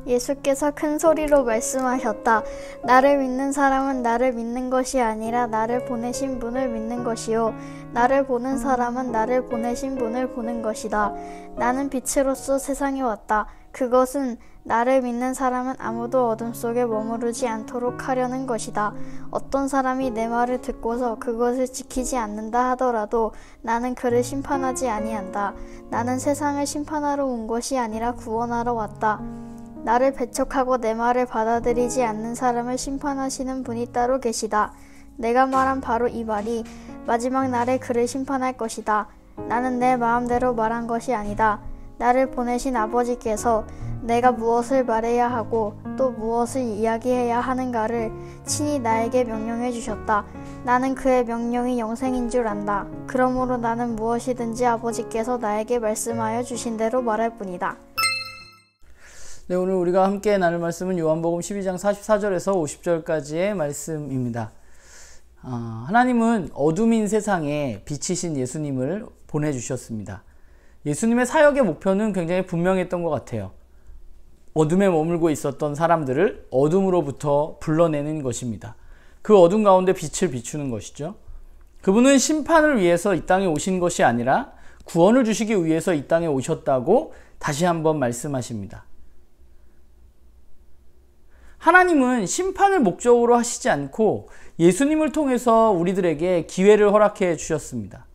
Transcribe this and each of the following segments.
예수께서 큰 소리로 말씀하셨다. 나를 믿는 사람은 나를 믿는 것이 아니라 나를 보내신 분을 믿는 것이요. 나를 보는 사람은 나를 보내신 분을 보는 것이다. 나는 빛으로서 세상에 왔다. 그것은 나를 믿는 사람은 아무도 어둠 속에 머무르지 않도록 하려는 것이다. 어떤 사람이 내 말을 듣고서 그것을 지키지 않는다 하더라도 나는 그를 심판하지 아니한다. 나는 세상을 심판하러 온 것이 아니라 구원하러 왔다. 나를 배척하고 내 말을 받아들이지 않는 사람을 심판하시는 분이 따로 계시다. 내가 말한 바로 이 말이 마지막 날에 그를 심판할 것이다. 나는 내 마음대로 말한 것이 아니다. 나를 보내신 아버지께서 내가 무엇을 말해야 하고 또 무엇을 이야기해야 하는가를 친히 나에게 명령해 주셨다. 나는 그의 명령이 영생인 줄 안다. 그러므로 나는 무엇이든지 아버지께서 나에게 말씀하여 주신 대로 말할 뿐이다. 네, 오늘 우리가 함께 나눌 말씀은 요한복음 12장 44절에서 50절까지의 말씀입니다. 하나님은 어둠인 세상에 빛이신 예수님을 보내주셨습니다. 예수님의 사역의 목표는 굉장히 분명했던 것 같아요. 어둠에 머물고 있었던 사람들을 어둠으로부터 불러내는 것입니다. 그 어둠 가운데 빛을 비추는 것이죠. 그분은 심판을 위해서 이 땅에 오신 것이 아니라 구원을 주시기 위해서 이 땅에 오셨다고 다시 한번 말씀하십니다. 하나님은 심판을 목적으로 하시지 않고 예수님을 통해서 우리들에게 기회를 허락해 주셨습니다.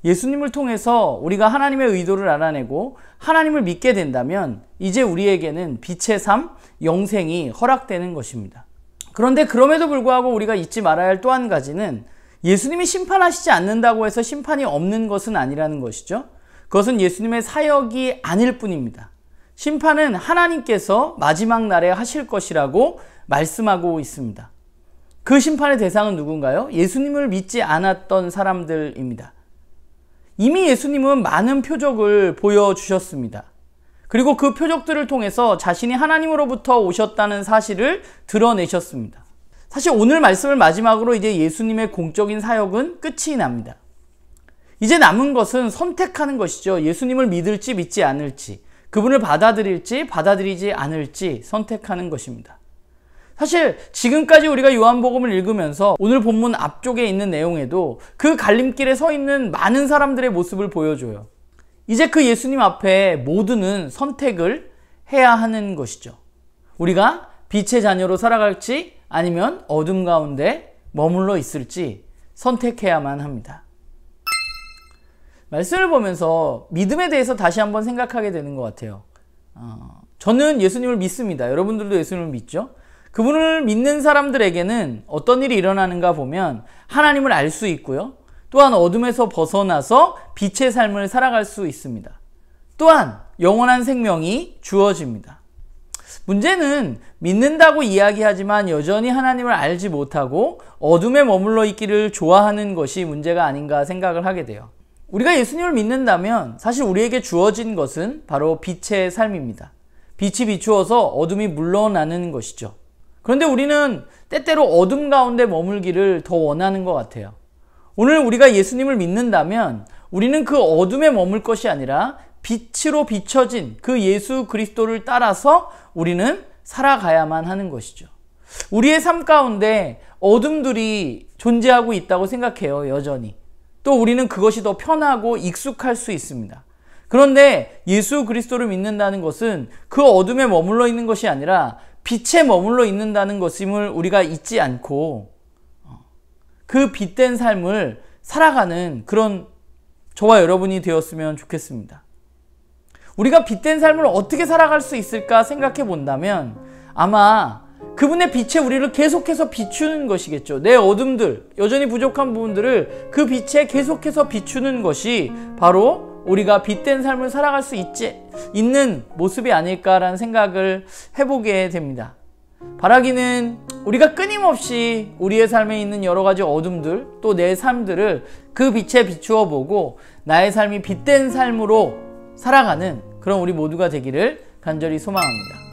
예수님을 통해서 우리가 하나님의 의도를 알아내고 하나님을 믿게 된다면 이제 우리에게는 빛의 삶, 영생이 허락되는 것입니다. 그런데 그럼에도 불구하고 우리가 잊지 말아야 할 또 한 가지는 예수님이 심판하시지 않는다고 해서 심판이 없는 것은 아니라는 것이죠. 그것은 예수님의 사역이 아닐 뿐입니다. 심판은 하나님께서 마지막 날에 하실 것이라고 말씀하고 있습니다. 그 심판의 대상은 누군가요? 예수님을 믿지 않았던 사람들입니다. 이미 예수님은 많은 표적을 보여주셨습니다. 그리고 그 표적들을 통해서 자신이 하나님으로부터 오셨다는 사실을 드러내셨습니다. 사실 오늘 말씀을 마지막으로 이제 예수님의 공적인 사역은 끝이 납니다. 이제 남은 것은 선택하는 것이죠. 예수님을 믿을지 믿지 않을지, 그분을 받아들일지 받아들이지 않을지 선택하는 것입니다. 사실 지금까지 우리가 요한복음을 읽으면서 오늘 본문 앞쪽에 있는 내용에도 그 갈림길에 서 있는 많은 사람들의 모습을 보여줘요. 이제 그 예수님 앞에 모두는 선택을 해야 하는 것이죠. 우리가 빛의 자녀로 살아갈지 아니면 어둠 가운데 머물러 있을지 선택해야만 합니다. 말씀을 보면서 믿음에 대해서 다시 한번 생각하게 되는 것 같아요. 저는 예수님을 믿습니다. 여러분들도 예수님을 믿죠? 그분을 믿는 사람들에게는 어떤 일이 일어나는가 보면 하나님을 알 수 있고요. 또한 어둠에서 벗어나서 빛의 삶을 살아갈 수 있습니다. 또한 영원한 생명이 주어집니다. 문제는 믿는다고 이야기하지만 여전히 하나님을 알지 못하고 어둠에 머물러 있기를 좋아하는 것이 문제가 아닌가 생각을 하게 돼요. 우리가 예수님을 믿는다면 사실 우리에게 주어진 것은 바로 빛의 삶입니다. 빛이 비추어서 어둠이 물러나는 것이죠. 그런데 우리는 때때로 어둠 가운데 머물기를 더 원하는 것 같아요. 오늘 우리가 예수님을 믿는다면 우리는 그 어둠에 머물 것이 아니라 빛으로 비춰진 그 예수 그리스도를 따라서 우리는 살아가야만 하는 것이죠. 우리의 삶 가운데 어둠들이 존재하고 있다고 생각해요, 여전히. 또 우리는 그것이 더 편하고 익숙할 수 있습니다. 그런데 예수 그리스도를 믿는다는 것은 그 어둠에 머물러 있는 것이 아니라 빛에 머물러 있는다는 것임을 우리가 잊지 않고 그 빛된 삶을 살아가는 그런 저와 여러분이 되었으면 좋겠습니다. 우리가 빛된 삶을 어떻게 살아갈 수 있을까 생각해 본다면 아마 그분의 빛에 우리를 계속해서 비추는 것이겠죠. 내 어둠들, 여전히 부족한 부분들을 그 빛에 계속해서 비추는 것이 바로 우리가 빛된 삶을 살아갈 수 있는 모습이 아닐까라는 생각을 해보게 됩니다. 바라기는 우리가 끊임없이 우리의 삶에 있는 여러 가지 어둠들, 또 내 삶들을 그 빛에 비추어 보고 나의 삶이 빛된 삶으로 살아가는 그런 우리 모두가 되기를 간절히 소망합니다.